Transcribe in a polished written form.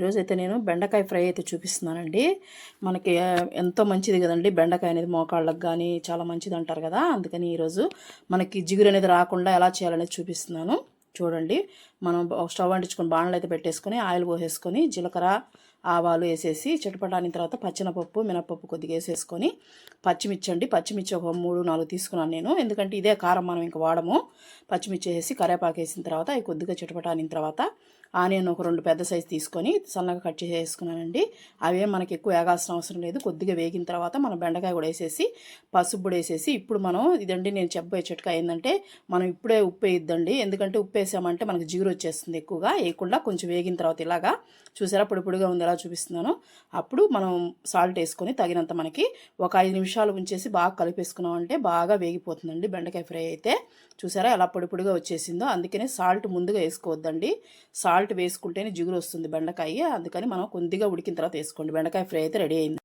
ఈరోజైతే నేను బెండకాయ ఫ్రై అయితే చూపిస్తున్నానండి. మనకి ఎంతో మంచిది కదండి బెండకాయ అనేది, మోకాళ్ళకు కానీ చాలా మంచిది అంటారు కదా. అందుకని ఈరోజు మనకి జిగురు అనేది రాకుండా ఎలా చేయాలనేది చూపిస్తున్నాను. చూడండి, మనం స్టవ్ అంటించుకొని బాణలు అయితే పెట్టేసుకొని ఆయిల్ పోసేసుకొని జీలకర్ర ఆవాలు వేసేసి చిటపటాని తర్వాత పచ్చెనపప్పు మినపప్పు కొద్దిగా వేసేసుకొని పచ్చిమిర్చి ఒక 3-4 తీసుకున్నాను నేను, ఎందుకంటే ఇదే కారం మనం ఇంకా వాడము. పచ్చిమిర్చి వేసి కరివేపాకు వేసిన తర్వాత అవి కొద్దిగా చిటపటానిన తర్వాత ఆనియన్ ఒక 2 పెద్ద సైజు తీసుకొని సన్నగా కట్ చేసేసుకున్నానండి. అవేం మనకి ఎక్కువ వేగాల్సిన అవసరం లేదు. కొద్దిగా వేగిన తర్వాత మనం బెండకాయ కూడా వేసేసి పసుపు కూడా వేసేసి ఇప్పుడు మనం ఇదండి నేను చెప్పబోయే చిట్కా ఏంటంటే, మనం ఇప్పుడే ఉప్పు వేయద్దండి. ఎందుకంటే ఉప్పు వేసామంటే మనకి జిగురు వచ్చేస్తుంది. ఎక్కువగా వేయకుండా కొంచెం వేగిన తర్వాత ఇలాగా చూసారా పొడి పొడిగా ఉంది ఎలా చూపిస్తున్నాను. అప్పుడు మనం సాల్ట్ వేసుకొని తగినంత మనకి ఒక 5 నిమిషాలు ఉంచేసి బాగా కలిపేసుకున్నామంటే బాగా వేగిపోతుందండి బెండకాయ ఫ్రై అయితే. చూసారా ఎలా పొడి పొడిగా వచ్చేసిందో. అందుకనే సాల్ట్ ముందుగా వేసుకోవద్దండి. సాల్ట్ వేసుకుంటేనే జిగురు వస్తుంది బెండకాయ. అందుకని మనం కొద్దిగా ఉడికిన తర్వాత వేసుకోండి. బెండకాయ ఫ్రై అయితే రెడీ అయింది.